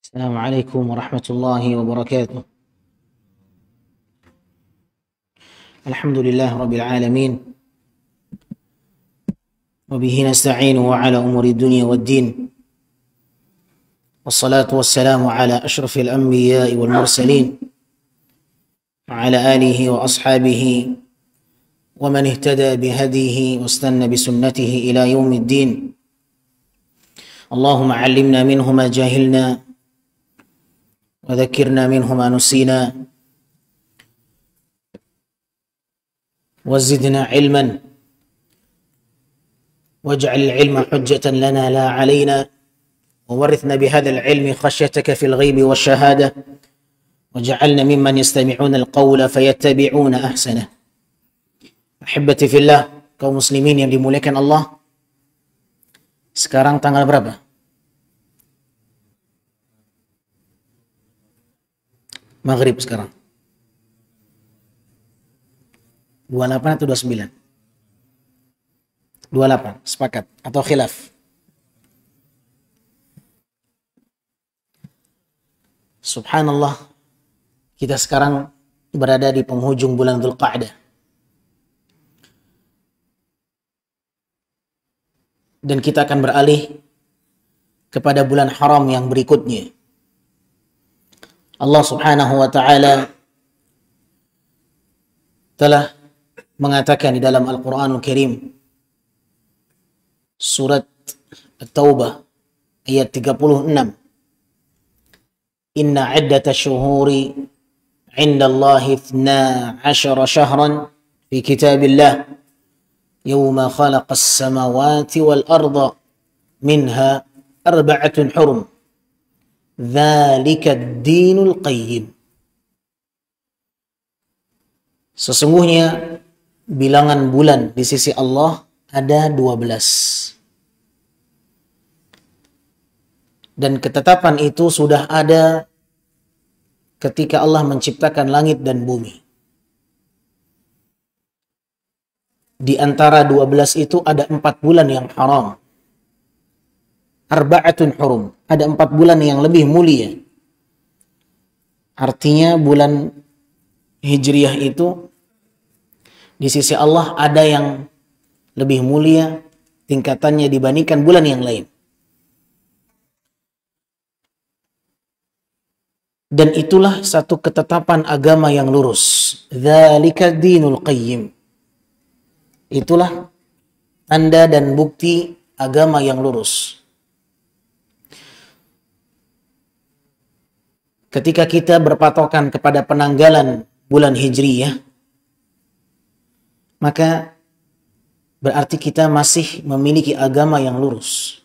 السلام عليكم ورحمة الله وبركاته. الحمد لله رب العالمين، وبه نستعين على أمور الدنيا والدين، والصلاة والسلام على أشرف الأنبياء والمرسلين وعلى آله وأصحابه ومن اهتدى بهديه واستنى بسنته إلى يوم الدين. اللهم علمنا منه ما جهلنا وذكرنا منه ما نسينا وزدنا علما واجعل العلم حجة لنا لا علينا وورثنا بهذا العلم خشيتك في الغيب والشهادة وجعلنا ممن يستمعون القول فيتبعون أحسنه. Ahibati fillah, kaum muslimin yang dimuliakan Allah. Sekarang tanggal berapa? Maghrib sekarang 28 atau 29? 28, sepakat atau khilaf? Subhanallah, kita sekarang berada di penghujung bulan Dzulqa'dah. Dan kita akan beralih kepada bulan haram yang berikutnya. Allah Subhanahu wa ta'ala telah mengatakan di dalam Al-Quranul Karim surat At-Taubah ayat 36, Inna iddata syuhuri inda Allahi 12 syahran fi kitabillah yawma khalaqas samawati wal arda minha arba'atun hurum dzalika ad-dinul qayyim. Sesungguhnya bilangan bulan di sisi Allah ada 12. Dan ketetapan itu sudah ada ketika Allah menciptakan langit dan bumi. Di antara 12 itu ada 4 bulan yang haram. Arba'atun hurum. Ada 4 bulan yang lebih mulia. Artinya bulan Hijriyah itu di sisi Allah ada yang lebih mulia tingkatannya dibandingkan bulan yang lain. Dan itulah satu ketetapan agama yang lurus. Dzalika dinul qayyim. Itulah tanda dan bukti agama yang lurus. Ketika kita berpatokan kepada penanggalan bulan Hijriyah, maka berarti kita masih memiliki agama yang lurus.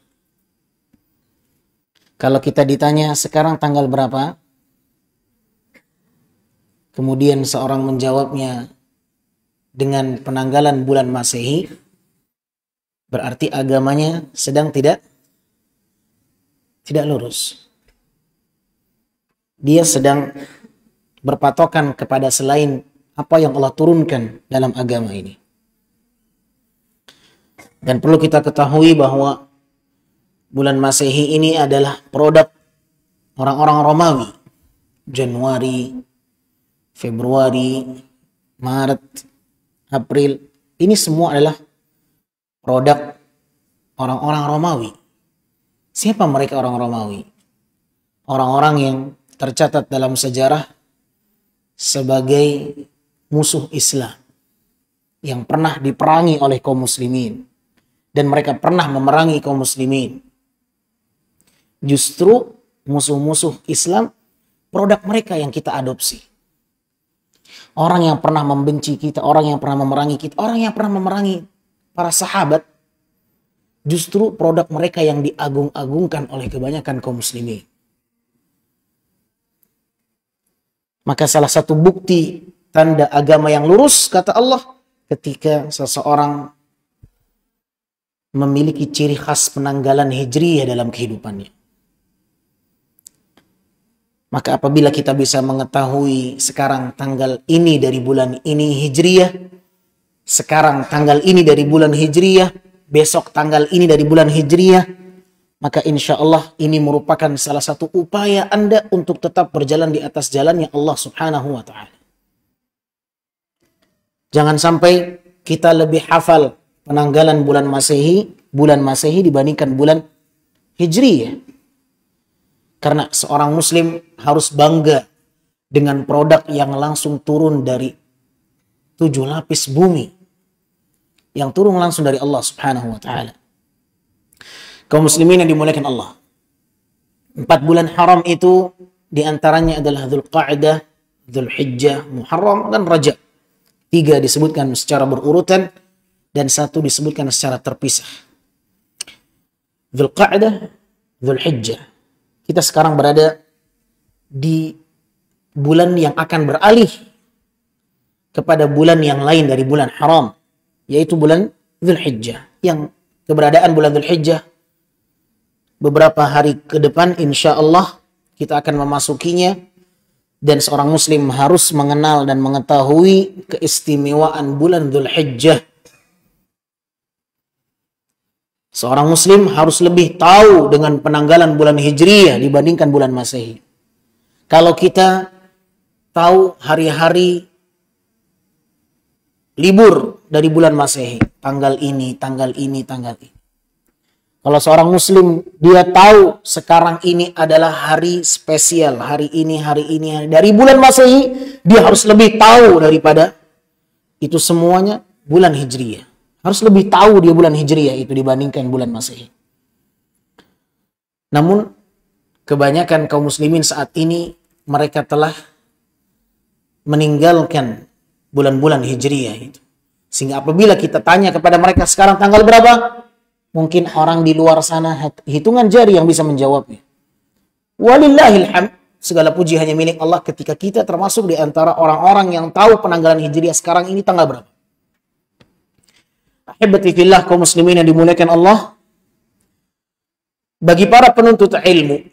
Kalau kita ditanya sekarang tanggal berapa, kemudian seorang menjawabnya dengan penanggalan bulan Masehi, berarti agamanya sedang tidak lurus. Dia sedang berpatokan kepada selain apa yang Allah turunkan dalam agama ini. Dan perlu kita ketahui bahwa bulan Masehi ini adalah produk orang-orang Romawi. Januari, Februari, Maret, April, ini semua adalah produk orang-orang Romawi. Siapa mereka orang Romawi? Orang-orang yang tercatat dalam sejarah sebagai musuh Islam yang pernah diperangi oleh kaum muslimin, dan mereka pernah memerangi kaum muslimin. Justru musuh-musuh Islam produk mereka yang kita adopsi. Orang yang pernah membenci kita, orang yang pernah memerangi kita, orang yang pernah memerangi para sahabat, justru produk mereka yang diagung-agungkan oleh kebanyakan kaum muslimin. Maka salah satu bukti tanda agama yang lurus, kata Allah, ketika seseorang memiliki ciri khas penanggalan Hijriyah dalam kehidupannya. Maka apabila kita bisa mengetahui sekarang tanggal ini dari bulan ini Hijriyah, sekarang tanggal ini dari bulan Hijriyah, besok tanggal ini dari bulan Hijriyah, maka insya Allah ini merupakan salah satu upaya Anda untuk tetap berjalan di atas jalannya Allah Subhanahu wa Ta'ala. Jangan sampai kita lebih hafal penanggalan bulan Masehi dibandingkan bulan Hijriyah. Karena seorang Muslim harus bangga dengan produk yang langsung turun dari 7 lapis bumi, yang turun langsung dari Allah Subhanahu wa Ta'ala. Kaum muslimin yang dimuliakan Allah, 4 bulan haram itu diantaranya adalah Dzulqa'dah, Dzulhijjah, Muharram, dan Rajab. 3 disebutkan secara berurutan dan 1 disebutkan secara terpisah. Dzulqa'dah, Dzulhijjah. Kita sekarang berada di bulan yang akan beralih kepada bulan yang lain dari bulan haram, yaitu bulan Dzulhijjah. Yang keberadaan bulan Dzulhijjah beberapa hari ke depan insya Allah kita akan memasukinya, dan seorang muslim harus mengenal dan mengetahui keistimewaan bulan Dzulhijjah. Seorang muslim harus lebih tahu dengan penanggalan bulan Hijriyah dibandingkan bulan Masehi. Kalau kita tahu hari-hari libur dari bulan Masehi, tanggal ini, tanggal ini, tanggal ini. Kalau seorang muslim dia tahu sekarang ini adalah hari spesial, hari ini dari bulan Masehi, dia harus lebih tahu daripada itu semuanya bulan Hijriyah. Harus lebih tahu dia bulan Hijriyah itu dibandingkan bulan Masehi. Namun kebanyakan kaum muslimin saat ini mereka telah meninggalkan bulan-bulan Hijriyah itu. Sehingga apabila kita tanya kepada mereka sekarang tanggal berapa, mungkin orang di luar sana hitungan jari yang bisa menjawabnya. Walillahil hamd, segala puji hanya milik Allah ketika kita termasuk di antara orang-orang yang tahu penanggalan Hijriyah sekarang ini tanggal berapa. Ahibati fillah, kaum muslimin yang dimuliakan Allah, bagi para penuntut ilmu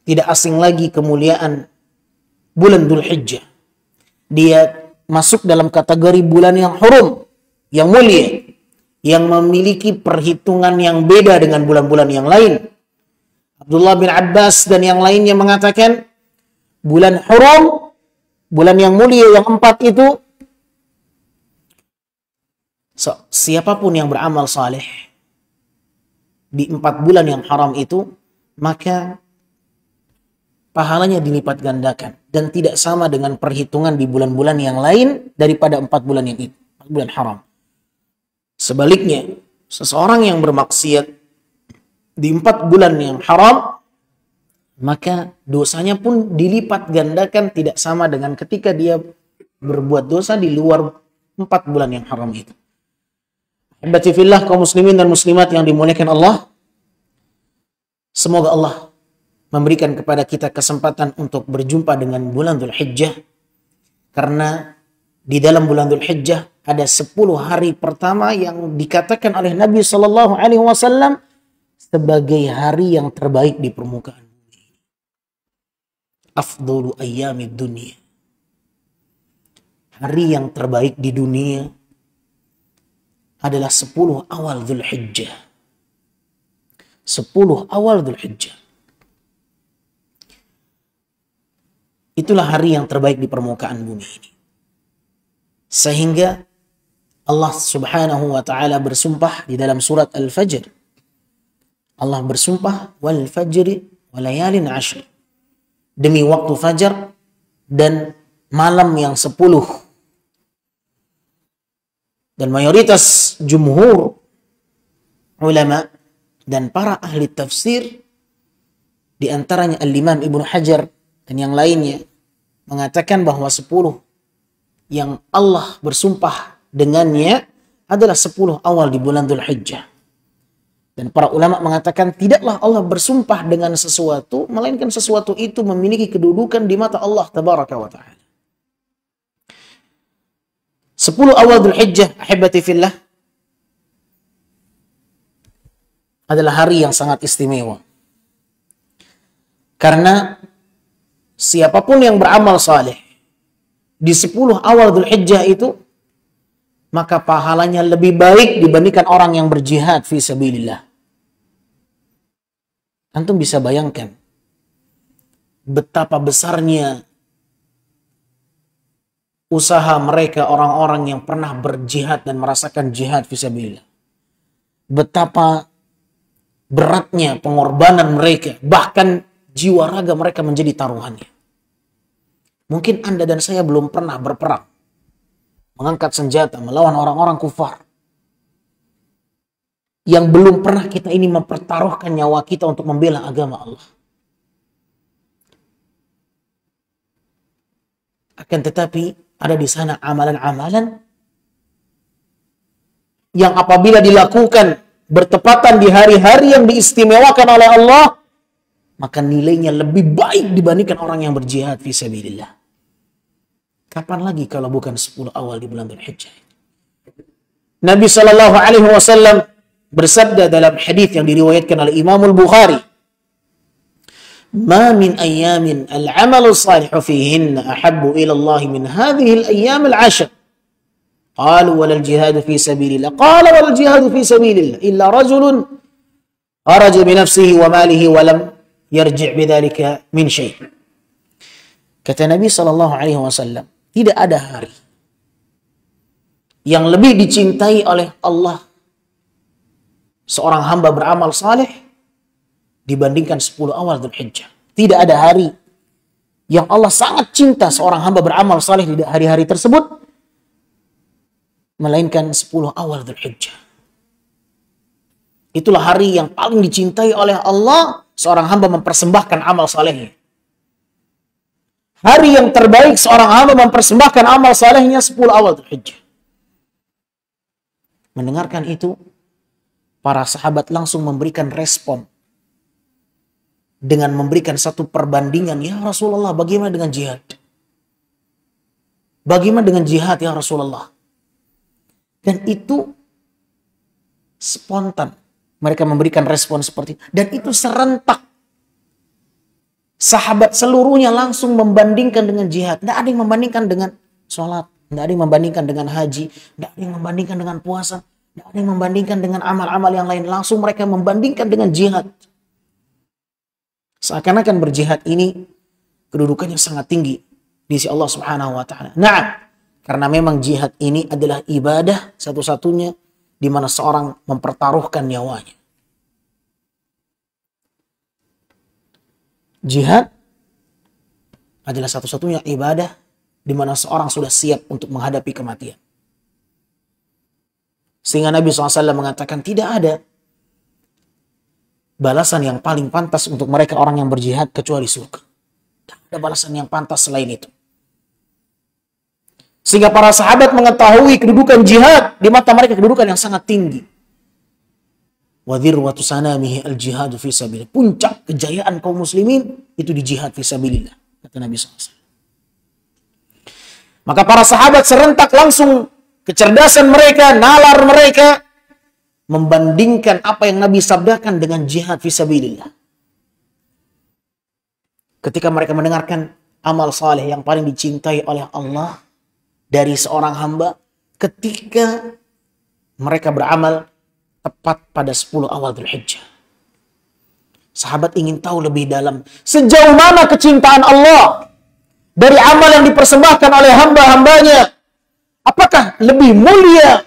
tidak asing lagi kemuliaan bulan Dzulhijjah. Dia masuk dalam kategori bulan yang hurum, yang mulia, yang memiliki perhitungan yang beda dengan bulan-bulan yang lain. Abdullah bin Abbas dan yang lainnya mengatakan bulan hurum, bulan yang mulia yang 4 itu, siapapun yang beramal saleh di 4 bulan yang haram itu, maka pahalanya dilipat gandakan dan tidak sama dengan perhitungan di bulan-bulan yang lain daripada 4 bulan yang itu, 4 bulan haram. Sebaliknya, seseorang yang bermaksiat di 4 bulan yang haram, maka dosanya pun dilipat gandakan tidak sama dengan ketika dia berbuat dosa di luar 4 bulan yang haram itu. Ahibati fillah, kaum muslimin dan muslimat yang dimuliakan Allah, semoga Allah memberikan kepada kita kesempatan untuk berjumpa dengan bulan Dzulhijjah, karena di dalam bulan Dzulhijjah ada 10 hari pertama yang dikatakan oleh Nabi Shallallahu Alaihi Wasallam sebagai hari yang terbaik di permukaan bumi. Afdhalu ayyamid dunya. Hari yang terbaik di dunia adalah 10 awal Dzulhijjah. 10 awal Dzulhijjah. Itulah hari yang terbaik di permukaan bumi ini. Sehingga Allah Subhanahu wa Ta'ala bersumpah di dalam surat Al-Fajr. Allah bersumpah, wal fajri walayalin ashr, demi waktu fajar dan malam yang 10. Dan mayoritas jumhur ulama dan para ahli tafsir, di antaranya Al-Imam Ibnu Hajar dan yang lainnya, mengatakan bahwa 10 yang Allah bersumpah dengannya adalah 10 awal di bulan Dzulhijjah. Dan para ulama mengatakan tidaklah Allah bersumpah dengan sesuatu, melainkan sesuatu itu memiliki kedudukan di mata Allah Tabaraka wa Ta'ala. 10 awal Dzulhijjah, ahibati fillah, adalah hari yang sangat istimewa. Karena siapapun yang beramal saleh di 10 awal Dzulhijjah itu, maka pahalanya lebih baik dibandingkan orang yang berjihad fi sabilillah. Antum bisa bayangkan betapa besarnya usaha mereka orang-orang yang pernah berjihad dan merasakan jihad fisabilillah. Betapa beratnya pengorbanan mereka, bahkan jiwa raga mereka menjadi taruhannya. Mungkin Anda dan saya belum pernah berperang, mengangkat senjata melawan orang-orang kufar. Yang belum pernah kita ini mempertaruhkan nyawa kita untuk membela agama Allah. Akan tetapi ada di sana amalan-amalan yang apabila dilakukan bertepatan di hari-hari yang diistimewakan oleh Allah, maka nilainya lebih baik dibandingkan orang yang berjihad fisabilillah. Kapan lagi kalau bukan 10 awal di bulan Dzulhijjah? Nabi sallallahu alaihi wasallam bersabda dalam hadis yang diriwayatkan oleh Imam Al-Bukhari, "Ma min ayyamin al-'amalu salihu fihinna ahabbu ila Allah min hadhihi al-ayyam al-'ashr." Qalu wal jihad fi sabilillah. Qala wal jihad fi sabilillah illa rajulun kharaja bi nafsihi wa malihi wa lam yarji' bidzalika min syai'. Kata Nabi sallallahu alaihi wasallam, tidak ada hari yang lebih dicintai oleh Allah seorang hamba beramal saleh dibandingkan 10 awal Dzulhijjah. Tidak ada hari yang Allah sangat cinta seorang hamba beramal saleh di hari-hari tersebut melainkan 10 awal Dzulhijjah. Itulah hari yang paling dicintai oleh Allah seorang hamba mempersembahkan amal salehnya. Hari yang terbaik seorang hamba mempersembahkan amal salehnya 10 awal Dzulhijjah. Mendengarkan itu, para sahabat langsung memberikan respon dengan memberikan satu perbandingan. Ya Rasulullah, bagaimana dengan jihad? Bagaimana dengan jihad ya Rasulullah? Dan itu spontan. Mereka memberikan respon seperti itu. Dan itu serentak. Sahabat seluruhnya langsung membandingkan dengan jihad. Tidak ada yang membandingkan dengan sholat. Tidak ada yang membandingkan dengan haji. Tidak ada yang membandingkan dengan puasa. Tidak ada yang membandingkan dengan amal-amal yang lain. Langsung mereka membandingkan dengan jihad. Seakan-akan berjihad ini kedudukannya sangat tinggi di sisi Allah Subhanahu wa taala. Nah, karena memang jihad ini adalah ibadah satu-satunya di mana seorang mempertaruhkan nyawanya. Jihad adalah satu-satunya ibadah di mana seorang sudah siap untuk menghadapi kematian. Sehingga Nabi SAW mengatakan tidak ada balasan yang paling pantas untuk mereka orang yang berjihad kecuali surga. Tidak ada balasan yang pantas selain itu. Sehingga para sahabat mengetahui kedudukan jihad di mata mereka, kedudukan yang sangat tinggi. Wa dhirwatu sanamihi al-jihadu fi sabilillah. Puncak kejayaan kaum muslimin itu di jihad fi sabilillah, kata Nabi SAW. Maka para sahabat serentak langsung kecerdasan mereka, nalar mereka membandingkan apa yang Nabi sabdakan dengan jihad fi sabilillah. Ketika mereka mendengarkan amal saleh yang paling dicintai oleh Allah dari seorang hamba ketika mereka beramal tepat pada 10 awal Dzulhijjah. Sahabat ingin tahu lebih dalam sejauh mana kecintaan Allah dari amal yang dipersembahkan oleh hamba-hambanya. Apakah lebih mulia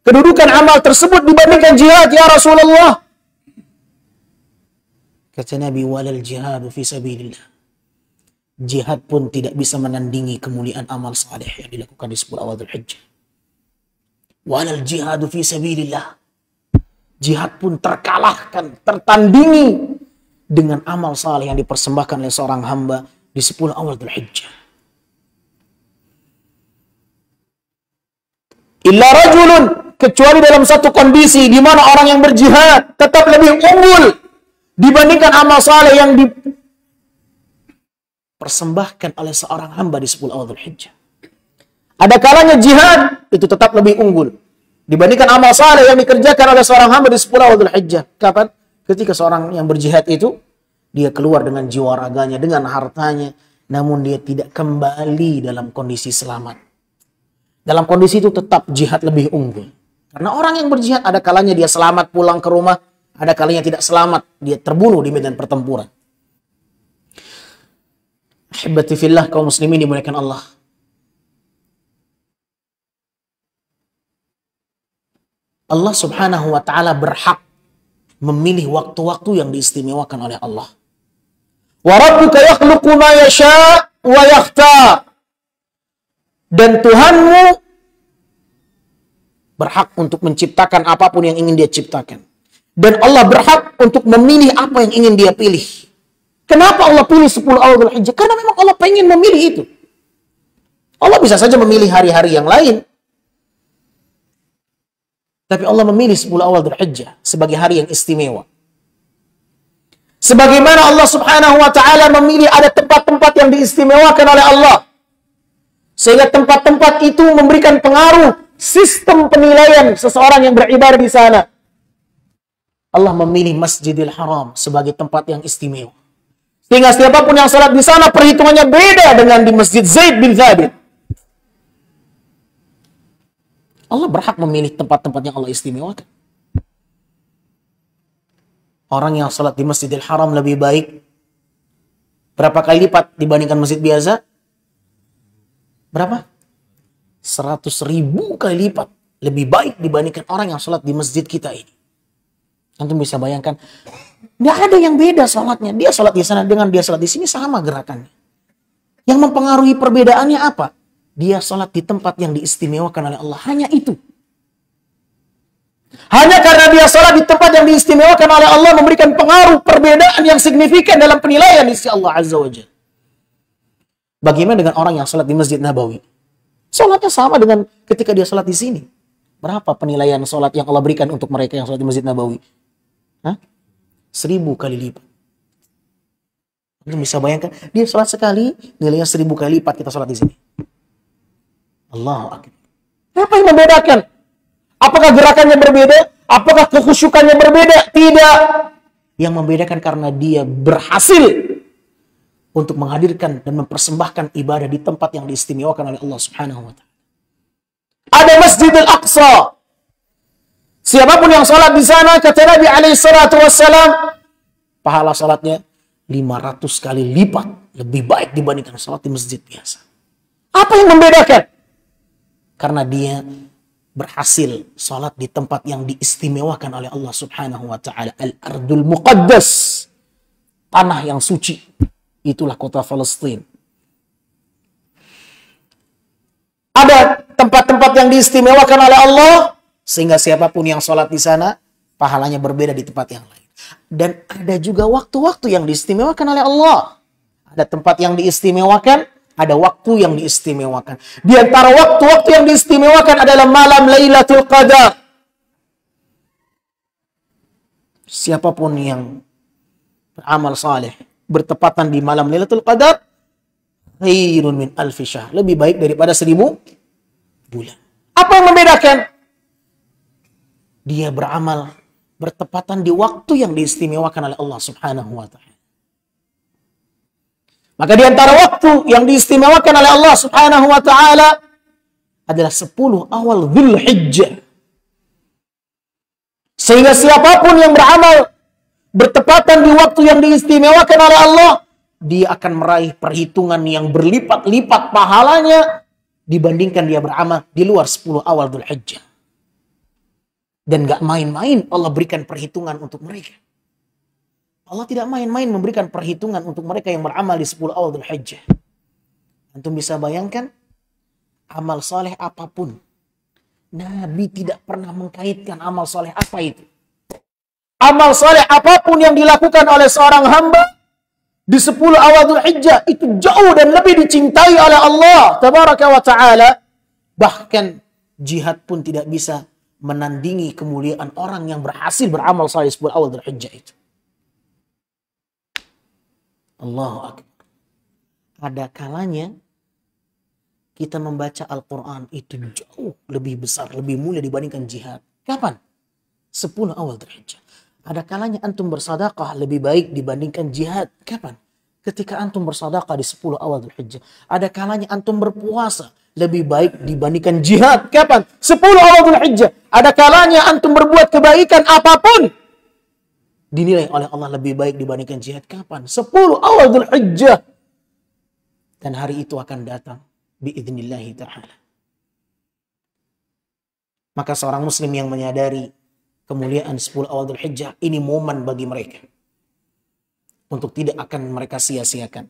kedudukan amal tersebut dibandingkan jihad ya Rasulullah? Kata Nabi, walal jihadu fi sabilillah. Jihad pun tidak bisa menandingi kemuliaan amal saleh yang dilakukan di 10 awal Dzulhijjah. Walal jihadu fi sabilillah. Jihad pun terkalahkan, tertandingi dengan amal saleh yang dipersembahkan oleh seorang hamba di 10 awal Dzulhijjah. Illa rajulun, kecuali dalam satu kondisi di mana orang yang berjihad tetap lebih unggul dibandingkan amal saleh yang dipersembahkan oleh seorang hamba di 10 awal Dzulhijjah. Ada kalanya jihad itu tetap lebih unggul dibandingkan amal saleh yang dikerjakan oleh seorang hamba di 10 awal Dzulhijjah. Kapan? Ketika seorang yang berjihad itu dia keluar dengan jiwa raganya, dengan hartanya, namun dia tidak kembali dalam kondisi selamat. Dalam kondisi itu tetap jihad lebih unggul. Karena orang yang berjihad ada kalanya dia selamat pulang ke rumah, Ada kalanya tidak selamat, dia terbunuh di medan pertempuran. Ahibati fillah, kaum muslimin dimuliakan Allah. Allah subhanahu wa ta'ala berhak memilih waktu-waktu yang diistimewakan oleh Allah. Wa rabbuka yakhluqu ma yasha' wa yakhtar. Dan Tuhanmu berhak untuk menciptakan apapun yang ingin dia ciptakan. Dan Allah berhak untuk memilih apa yang ingin dia pilih. Kenapa Allah pilih 10 awal Dzulhijjah? Karena memang Allah pengen memilih itu. Allah bisa saja memilih hari-hari yang lain. Tapi Allah memilih 10 awal Dzulhijjah sebagai hari yang istimewa. Sebagaimana Allah subhanahu wa ta'ala memilih ada tempat-tempat yang diistimewakan oleh Allah. Sehingga tempat-tempat itu memberikan pengaruh sistem penilaian seseorang yang beribadah di sana. Allah memilih Masjidil Haram sebagai tempat yang istimewa. Sehingga siapapun yang salat di sana perhitungannya beda dengan di Masjid Zaid bin Thabit. Allah berhak memilih tempat-tempat yang Allah istimewakan. Orang yang salat di Masjidil Haram lebih baik berapa kali lipat dibandingkan masjid biasa? Berapa? 100.000 kali lipat lebih baik dibandingkan orang yang sholat di masjid kita ini. Antum bisa bayangkan, nggak ada yang beda sholatnya. Dia sholat di sana dengan dia sholat di sini sama gerakannya. Yang mempengaruhi perbedaannya apa? Dia sholat di tempat yang diistimewakan oleh Allah. Hanya itu. Hanya karena dia sholat di tempat yang diistimewakan oleh Allah memberikan pengaruh perbedaan yang signifikan dalam penilaian isi Allah Azza wa Jalla. Bagaimana dengan orang yang sholat di Masjid Nabawi? Sholatnya sama dengan ketika dia sholat di sini. Berapa penilaian sholat yang Allah berikan untuk mereka yang sholat di Masjid Nabawi? 1000 kali lipat. Anda bisa bayangkan, dia sholat sekali, nilainya 1000 kali lipat kita sholat di sini. Allahu Akbar. Apa yang membedakan? Apakah gerakannya berbeda? Apakah kekhusyukannya berbeda? Tidak. Yang membedakan karena dia berhasil untuk menghadirkan dan mempersembahkan ibadah di tempat yang diistimewakan oleh Allah Subhanahu wa ta'ala. Ada Masjidil Aqsa. Siapapun yang sholat di sana, kata Nabi alaihi salatu wassalam, pahala sholatnya 500 kali lipat lebih baik dibandingkan sholat di masjid biasa. Apa yang membedakan? Karena dia berhasil sholat di tempat yang diistimewakan oleh Allah Subhanahu wa ta'ala. Al-Ardul Muqaddas. Tanah yang suci. Itulah kota Palestina. Ada tempat-tempat yang diistimewakan oleh Allah, sehingga siapapun yang sholat di sana, pahalanya berbeda di tempat yang lain. Dan ada juga waktu-waktu yang diistimewakan oleh Allah. Ada tempat yang diistimewakan, ada waktu yang diistimewakan. Di antara waktu-waktu yang diistimewakan adalah malam Lailatul Qadar. Siapapun yang beramal saleh bertepatan di malam Lailatul Qadar, khairun min alfi syahr, lebih baik daripada 1000 bulan. Apa yang membedakan? Dia beramal bertepatan di waktu yang diistimewakan oleh Allah Subhanahu wa ta'ala. Maka di antara waktu yang diistimewakan oleh Allah Subhanahu wa ta'ala adalah 10 awal Dzulhijjah. Sehingga siapapun yang beramal bertepatan di waktu yang diistimewakan oleh Allah, dia akan meraih perhitungan yang berlipat-lipat pahalanya dibandingkan dia beramal di luar 10 awal Dzulhijjah. Dan gak main-main Allah berikan perhitungan untuk mereka. Allah tidak main-main memberikan perhitungan untuk mereka yang beramal di 10 awal Dzulhijjah. Antum bisa bayangkan, amal soleh apapun, Nabi tidak pernah mengkaitkan amal soleh apa itu. Amal soleh apapun yang dilakukan oleh seorang hamba di 10 awal Dzulhijjah itu jauh dan lebih dicintai oleh Allah Tabaraka wa ta'ala. Bahkan jihad pun tidak bisa menandingi kemuliaan orang yang berhasil beramal soleh 10 awal Dzulhijjah itu. Allahu Akbar. Ada kalanya kita membaca Al-Quran itu jauh lebih besar, lebih mulia dibandingkan jihad. Kapan? 10 awal Dzulhijjah. Ada kalanya antum bersedekah lebih baik dibandingkan jihad. Kapan? Ketika antum bersedekah di 10 awal Dzulhijjah. Ada kalanya antum berpuasa lebih baik dibandingkan jihad. Kapan? 10 awal Dzulhijjah. Ada kalanya antum berbuat kebaikan apapun dinilai oleh Allah lebih baik dibandingkan jihad kapan? 10 awal Dzulhijjah. Dan hari itu akan datang biidznillah ta'ala. Maka seorang muslim yang menyadari kemuliaan 10 awal Dzulhijjah, ini momen bagi mereka untuk tidak akan mereka sia-siakan.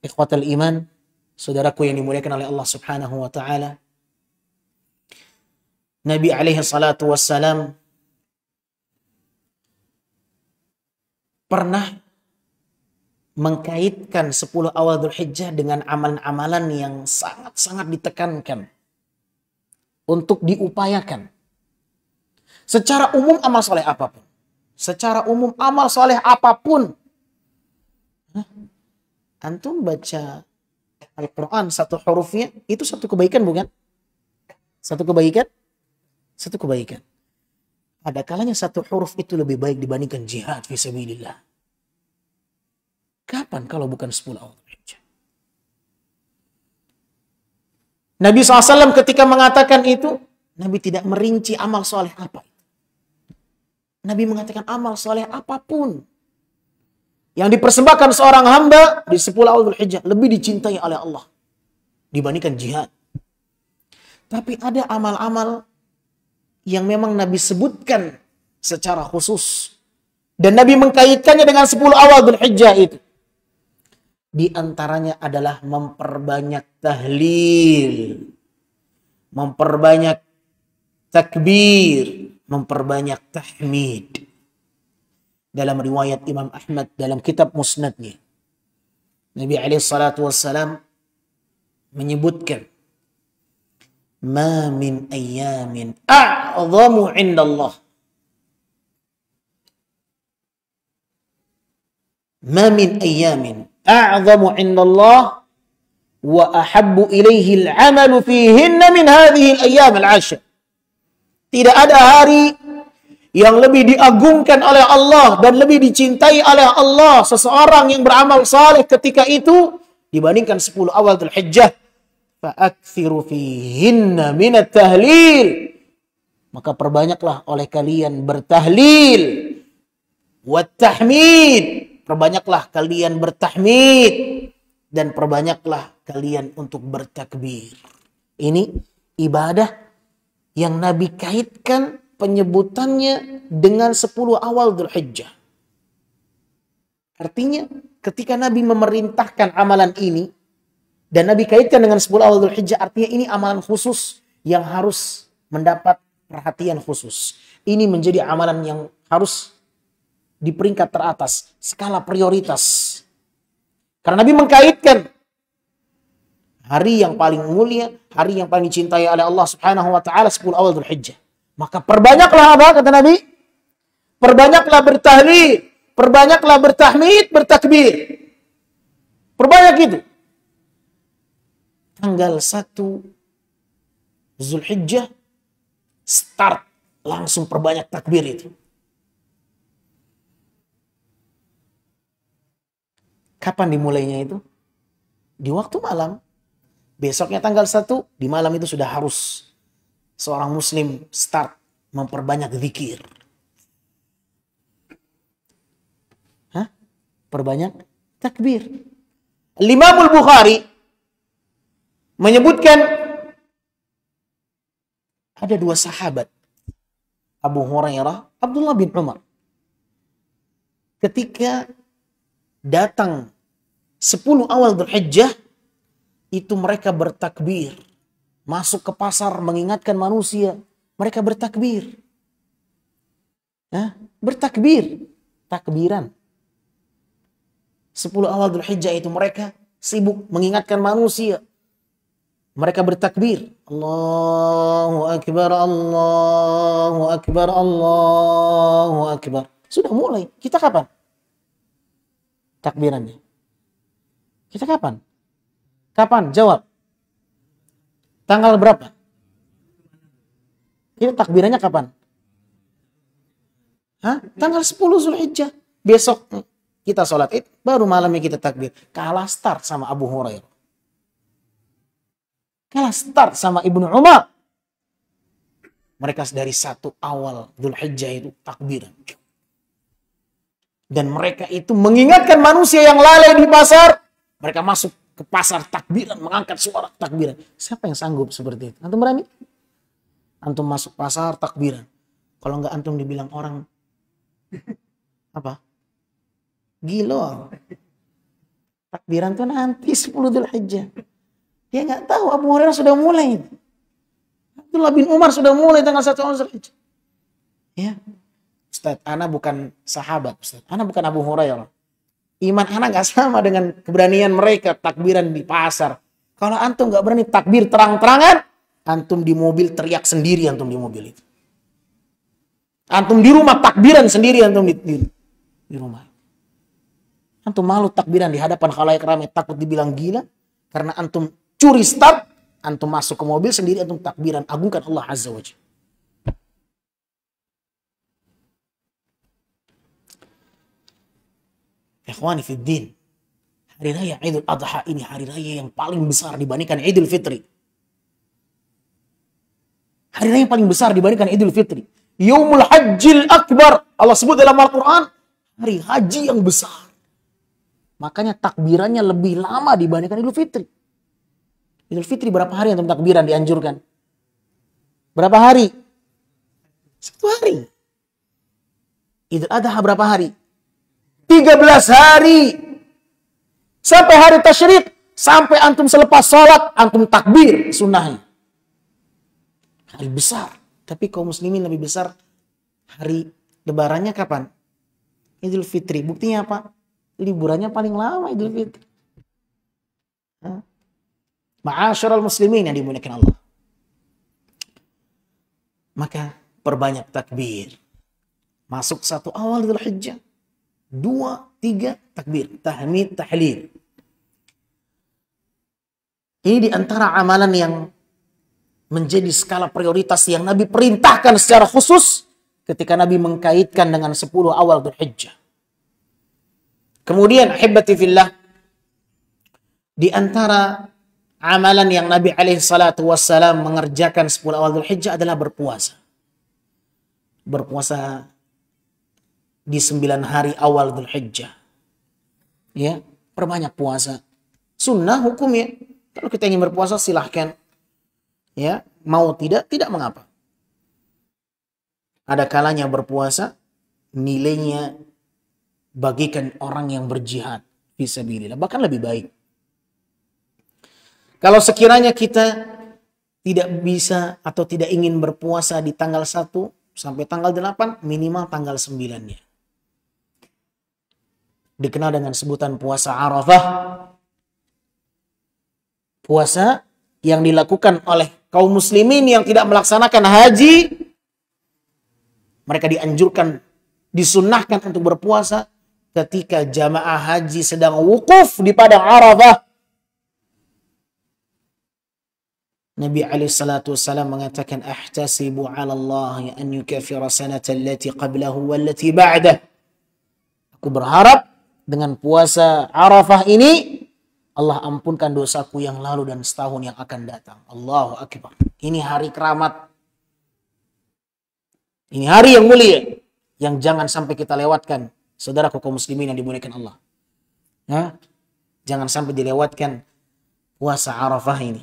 Ikhwatal iman, saudaraku yang dimuliakan oleh Allah Subhanahu wa taala, Nabi alaihi salatu wassalam pernah mengkaitkan 10 awal Dzulhijjah dengan amalan-amalan yang sangat-sangat ditekankan untuk diupayakan. Secara umum amal soleh apapun. Secara umum amal soleh apapun. Antum baca Al-Quran satu hurufnya, itu satu kebaikan bukan? Satu kebaikan? Satu kebaikan. Ada kalanya satu huruf itu lebih baik dibandingkan jihad fisabilillah. Kapan kalau bukan 10 awal Dzulhijjah? Nabi SAW ketika mengatakan itu, Nabi tidak merinci amal soleh apa. Nabi mengatakan amal soleh apapun yang dipersembahkan seorang hamba di 10 awal Dzulhijjah lebih dicintai oleh Allah dibandingkan jihad. Tapi ada amal-amal yang memang Nabi sebutkan secara khusus dan Nabi mengkaitkannya dengan 10 awal Dzulhijjah itu. Di antaranya adalah memperbanyak tahlil, memperbanyak takbir, memperbanyak tahmid. Dalam riwayat Imam Ahmad dalam kitab Musnadnya, Nabi alaihi salatu wassalam menyebutkan, "Ma min ayyamin a'zamu 'indallah." Ma min ayyamin a'zamu 'indallah wa ahabbu ilaihi al-'amalu fihinna min hadhihi al-ayyam al-'ashr. Tidak ada hari yang lebih diagungkan oleh Allah dan lebih dicintai oleh Allah seseorang yang beramal saleh ketika itu dibandingkan 10 awal Dzulhijjah. Fa'akthiru fihinna min at-tahlil. Maka perbanyaklah oleh kalian bertahlil wa tahmid. Perbanyaklah kalian bertahmid dan perbanyaklah kalian untuk bertakbir. Ini ibadah yang Nabi kaitkan penyebutannya dengan 10 awal Dzulhijjah. Artinya ketika Nabi memerintahkan amalan ini dan Nabi kaitkan dengan 10 awal Dzulhijjah, artinya ini amalan khusus yang harus mendapat perhatian khusus. Ini menjadi amalan yang harus di peringkat teratas, skala prioritas. Karena Nabi mengkaitkan hari yang paling mulia, hari yang paling dicintai oleh Allah Subhanahu wa taala 10 awal Dzulhijjah. Maka perbanyaklah apa kata Nabi? Perbanyaklah bertahlil, perbanyaklah bertahmid, bertakbir. Perbanyak itu. Tanggal 1 Dzulhijjah start langsung perbanyak takbir itu. Kapan dimulainya itu? Di waktu malam. Besoknya tanggal 1, di malam itu sudah harus seorang muslim start memperbanyak zikir. Perbanyak takbir. Imam Al-Bukhari menyebutkan ada 2 sahabat, Abu Hurairah, Abdullah bin Umar. Ketika datang 10 awal Dzulhijjah, itu mereka bertakbir. Masuk ke pasar mengingatkan manusia. Mereka bertakbir. Bertakbir. Takbiran. 10 awal Dzulhijjah itu mereka sibuk mengingatkan manusia. Mereka bertakbir. Allahu Akbar, Allahu Akbar, Allahu Akbar. Sudah mulai. Kita kapan takbirannya? Kita kapan? Kapan? Jawab. Tanggal berapa? Kita takbirannya kapan? Tanggal 10 Dzulhijjah. Besok kita sholat Id, baru malamnya kita takbir. Kalah start sama Abu Hurairah. Kalah start sama Ibnu Umar. Mereka dari 1 awal Dzulhijjah itu takbiran. Dan mereka itu mengingatkan manusia yang lalai di pasar. Mereka masuk ke pasar takbiran, mengangkat suara takbiran. Siapa yang sanggup seperti itu? Antum berani? Antum masuk pasar takbiran. Kalau enggak antum dibilang orang apa? Gila. Takbiran tuh nanti 10 Dzulhijjah. Dia nggak tahu Abu Hurairah sudah mulai. Abdullah bin Umar sudah mulai tanggal 1 Dzulhijjah. Ya. Ustaz, ana bukan sahabat, Ustaz. Ana bukan Abu Hurairah. Iman ana nggak sama dengan keberanian mereka takbiran di pasar. Kalau antum nggak berani takbir terang-terangan, antum di mobil teriak sendiri antum di mobil itu. Antum di rumah takbiran sendiri antum di rumah. Antum malu takbiran di hadapan khalayak ramai, takut dibilang gila karena antum curi start, antum masuk ke mobil sendiri antum takbiran agungkan Allah Azza wa Jalla. Ikhwani fid din. Hari raya Idul Adha ini hari raya yang paling besar dibandingkan Idul Fitri. Hari raya yang paling besar dibandingkan Idul Fitri. Yaumul Hajjil Akbar. Allah sebut dalam Al-Quran. Hari haji yang besar. Makanya takbirannya lebih lama dibandingkan Idul Fitri. Idul Fitri berapa hari yang takbiran dianjurkan? Berapa hari? 1 hari. Idul Adha berapa hari? 13 hari. Sampai hari tasyrik. Sampai antum selepas sholat. Antum takbir sunnahnya. Hari besar. Tapi kaum muslimin lebih besar hari lebarannya kapan? Idul Fitri. Buktinya apa? Liburannya paling lama Idul Fitri. Ma'asyiral muslimin yang dimuliakan Allah. Maka perbanyak takbir. Masuk 1 awal Dzul Hijjah. 2, 3 takbir. Tahmid, tahlil. Ini di antara amalan yang menjadi skala prioritas yang Nabi perintahkan secara khusus ketika Nabi mengkaitkan dengan 10 awal Dzulhijjah. Kemudian ahibati fillah, di antara amalan yang Nabi alaihi salatu wassalam mengerjakan 10 awal Dzulhijjah adalah berpuasa. Berpuasa di 9 hari awal Dzulhijjah. Ya, perbanyak puasa. Sunnah hukumnya. Kalau kita ingin berpuasa silahkan. Ya, mau tidak mengapa. Ada kalanya berpuasa nilainya bagikan orang yang berjihad fisabilillah, bahkan lebih baik. Kalau sekiranya kita tidak bisa atau tidak ingin berpuasa di tanggal 1 sampai tanggal 8, minimal tanggal 9-nya. Dikenal dengan sebutan puasa Arafah. Puasa yang dilakukan oleh kaum muslimin yang tidak melaksanakan haji. Mereka dianjurkan, disunnahkan untuk berpuasa ketika jamaah haji sedang wukuf di padang Arafah. Nabi alaihissalatu wassalam mengatakan, ahtasibu ala Allah an yukafira sanata allati qablahu wallati ba'dah. Aku berharap dengan puasa Arafah ini Allah ampunkan dosaku yang lalu dan setahun yang akan datang. Allahu Akbar. Ini hari keramat. Ini hari yang mulia. Yang jangan sampai kita lewatkan. Saudara kaum muslimin yang dimuliakan Allah. Ya? Jangan sampai dilewatkan puasa Arafah ini.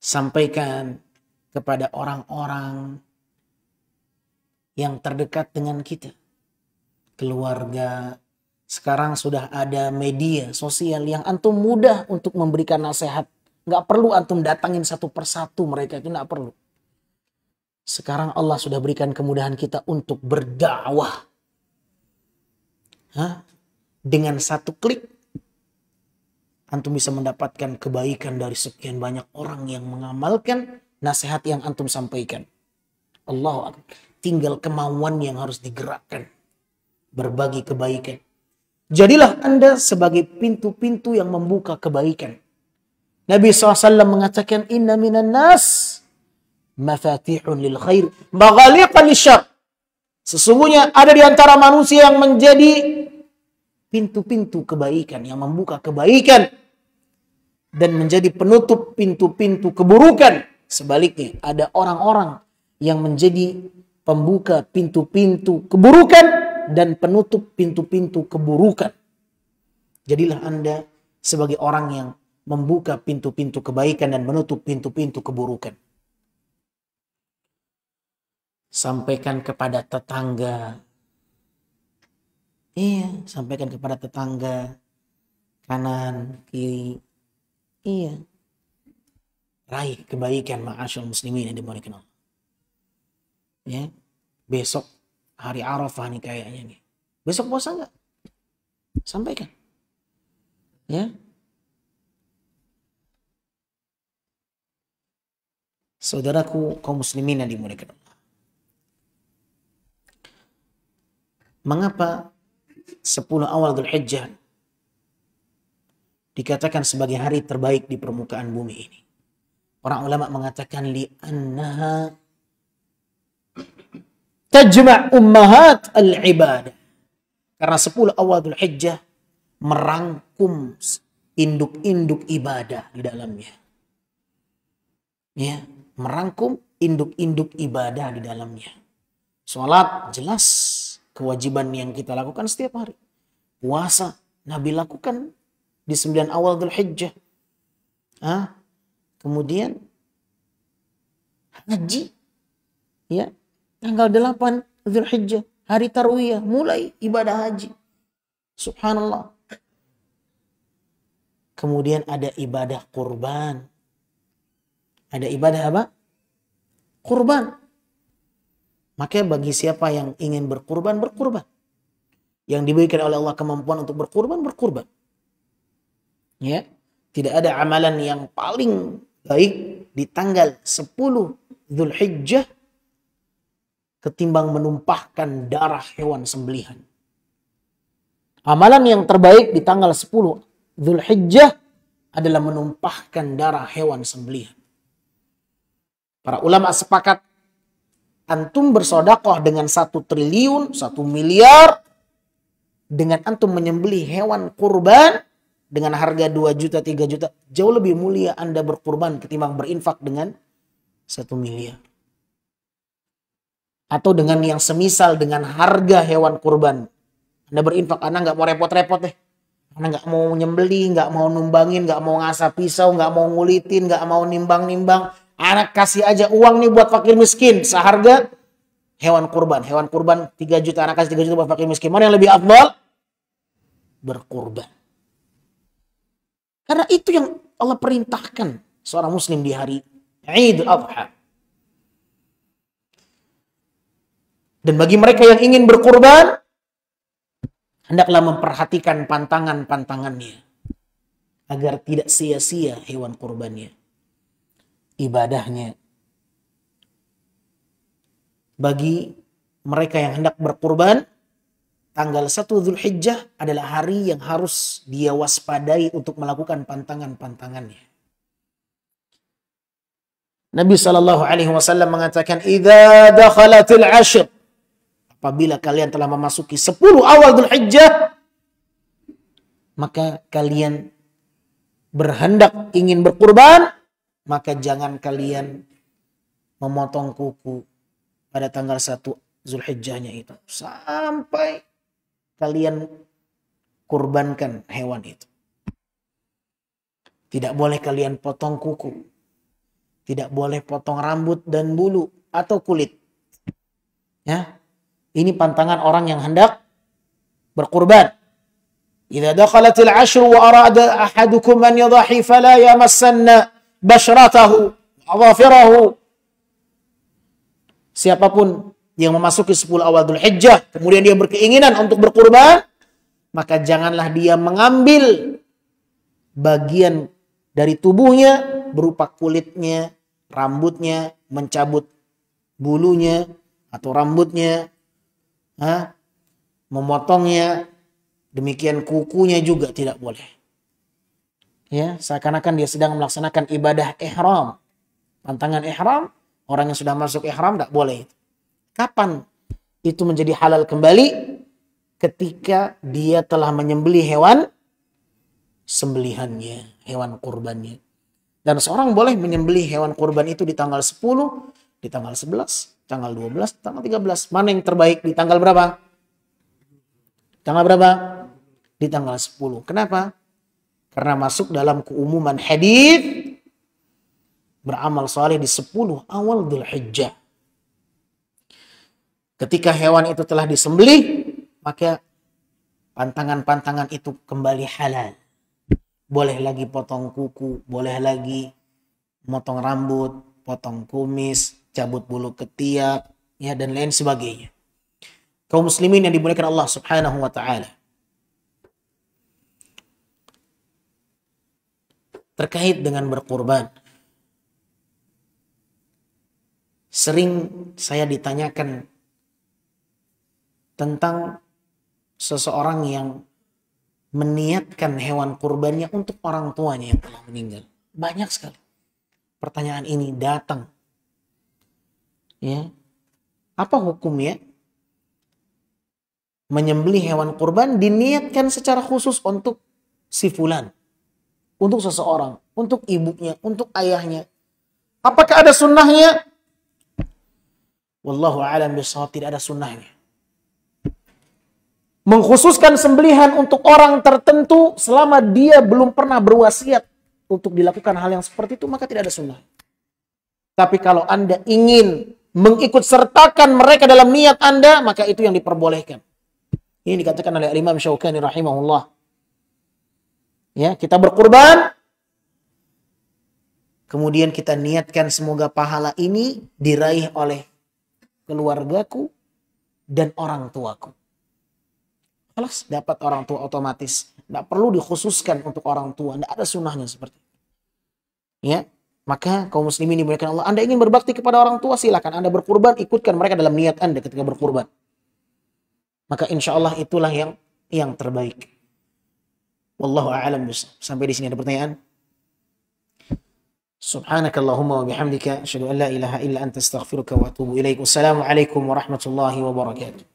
Sampaikan kepada orang-orang yang terdekat dengan kita. Keluarga. Sekarang sudah ada media sosial yang antum mudah untuk memberikan nasihat. Nggak perlu antum datangin satu persatu mereka, itu nggak perlu. Sekarang Allah sudah berikan kemudahan kita untuk berdakwah. Dengan satu klik, antum bisa mendapatkan kebaikan dari sekian banyak orang yang mengamalkan nasihat yang antum sampaikan. Allah, tinggal kemauan yang harus digerakkan. Berbagi kebaikan. Jadilah Anda sebagai pintu-pintu yang membuka kebaikan. Nabi SAW mengatakan, inna minan nas mafatihun lil khair, maghaliqan lisyarr. Sesungguhnya ada di antara manusia yang menjadi pintu-pintu kebaikan, yang membuka kebaikan dan menjadi penutup pintu-pintu keburukan. Sebaliknya, ada orang-orang yang menjadi pembuka pintu-pintu keburukan dan penutup pintu-pintu keburukan. Jadilah Anda sebagai orang yang membuka pintu-pintu kebaikan dan menutup pintu-pintu keburukan. Sampaikan kepada tetangga. Iya, sampaikan kepada tetangga. Kanan, kiri. Iya. Raih kebaikan ma'asyarul muslimin yang dimuliakan Allah. Ya. Besok hari Arafah nih kayaknya nih. Besok puasa enggak? Sampaikan. Ya. Saudaraku kaum muslimin yang dimuliakan Allah. Mengapa 10 awal Dzulhijjah dikatakan sebagai hari terbaik di permukaan bumi ini? Para ulama mengatakan li'annaha tajma' ummahat al-ibadah. Karena 10 awal Dzulhijjah merangkum induk-induk ibadah di dalamnya. Ya, merangkum induk-induk ibadah di dalamnya. Salat jelas kewajiban yang kita lakukan setiap hari. Puasa Nabi lakukan di 9 awal Dzulhijjah. Kemudian haji ya tanggal 8 Dzulhijjah, hari tarwiyah, mulai ibadah haji. Subhanallah. Kemudian ada ibadah kurban. Ada ibadah apa? Kurban. Maka bagi siapa yang ingin berkurban, berkurban. Yang diberikan oleh Allah kemampuan untuk berkurban, berkurban. Ya, tidak ada amalan yang paling baik di tanggal 10 Dzulhijjah ketimbang menumpahkan darah hewan sembelihan. Amalan yang terbaik di tanggal 10 Dzulhijjah adalah menumpahkan darah hewan sembelihan. Para ulama sepakat antum bersedekah dengan 1 triliun, 1 miliar dengan antum menyembelih hewan kurban dengan harga 2 juta, 3 juta, jauh lebih mulia Anda berkurban ketimbang berinfak dengan 1 miliar. Atau dengan yang semisal dengan harga hewan kurban. Anda berinfak, Anda nggak mau repot-repot deh. Anda nggak mau nyembeli, nggak mau numbangin, nggak mau ngasah pisau, nggak mau ngulitin, nggak mau nimbang-nimbang. Anak kasih aja uang nih buat fakir miskin seharga hewan kurban. Hewan kurban 3 juta, anak kasih 3 juta buat fakir miskin. Mana yang lebih afdal? Berkurban. Karena itu yang Allah perintahkan seorang muslim di hari Idul Adha. Dan bagi mereka yang ingin berkurban, hendaklah memperhatikan pantangan-pantangannya agar tidak sia-sia hewan kurbannya, ibadahnya. Bagi mereka yang hendak berkurban, tanggal 1 Dzulhijjah adalah hari yang harus dia waspadai untuk melakukan pantangan-pantangannya. Nabi SAW mengatakan, "Idza dakhalatil 'ashr," apabila kalian telah memasuki 10 awal Dzulhijjah, maka kalian berhendak ingin berkurban, maka jangan kalian memotong kuku pada tanggal 1 Dzulhijjahnya itu. Sampai kalian kurbankan hewan itu. Tidak boleh kalian potong kuku. Tidak boleh potong rambut dan bulu atau kulit. Ya. Ini pantangan orang yang hendak berkurban. Idza dakhalatil 'ashr wa arada ahadukum an yudhi fala yamassanna basyratahu wa dhafirahu. Siapapun yang memasuki 10 awal Dzulhijjah kemudian dia berkeinginan untuk berkurban, maka janganlah dia mengambil bagian dari tubuhnya berupa kulitnya, rambutnya, mencabut bulunya atau rambutnya, memotongnya, demikian kukunya juga tidak boleh. Ya, seakan-akan dia sedang melaksanakan ibadah ihram. Pantangan ihram, orang yang sudah masuk ihram tidak boleh. Kapan itu menjadi halal kembali? Ketika dia telah menyembelih hewan sembelihannya, hewan kurbannya. Dan seorang boleh menyembelih hewan kurban itu di tanggal 10, di tanggal 11, tanggal 12, tanggal 13. Mana yang terbaik di tanggal berapa? Tanggal berapa? Di tanggal 10. Kenapa? Karena masuk dalam keumuman hadis beramal saleh di 10 awal Dzulhijjah. Ketika hewan itu telah disembelih, maka pantangan-pantangan itu kembali halal. Boleh lagi potong kuku, boleh lagi motong rambut, potong kumis, cabut bulu ketiak, ya, dan lain sebagainya. Kaum muslimin yang dimuliakan Allah Subhanahu wa taala. Terkait dengan berkurban, sering saya ditanyakan tentang seseorang yang meniatkan hewan kurbannya untuk orang tuanya yang telah meninggal. Banyak sekali pertanyaan ini datang. Ya, apa hukumnya menyembelih hewan kurban diniatkan secara khusus untuk si fulan, untuk seseorang, untuk ibunya, untuk ayahnya? Apakah ada sunnahnya? Wallahu a'lam bishawab, tidak ada sunnahnya. Mengkhususkan sembelihan untuk orang tertentu selama dia belum pernah berwasiat untuk dilakukan hal yang seperti itu, maka tidak ada sunnah. Tapi kalau Anda ingin mengikut sertakan mereka dalam niat Anda, maka itu yang diperbolehkan. Ini dikatakan oleh Imam Syaukani rahimahullah. Ya, kita berkurban, kemudian kita niatkan semoga pahala ini diraih oleh keluargaku dan orang tuaku. Alas, dapat orang tua otomatis. Tidak perlu dikhususkan untuk orang tua. Tidak ada sunnahnya seperti itu. Ya, maka kaum muslimin dimuliakan Allah, Anda ingin berbakti kepada orang tua, silakan Anda berkurban, ikutkan mereka dalam niat Anda ketika berkurban. Maka insya Allah itulah yang terbaik. Wallahu a'lam bishawab. Sampai di sini ada pertanyaan? Subhanakallahumma wa bihamdika asyhadu an la ilaha illa anta astaghfiruka wa atubu ilaik. Wassalamualaikum warahmatullahi wabarakatuh.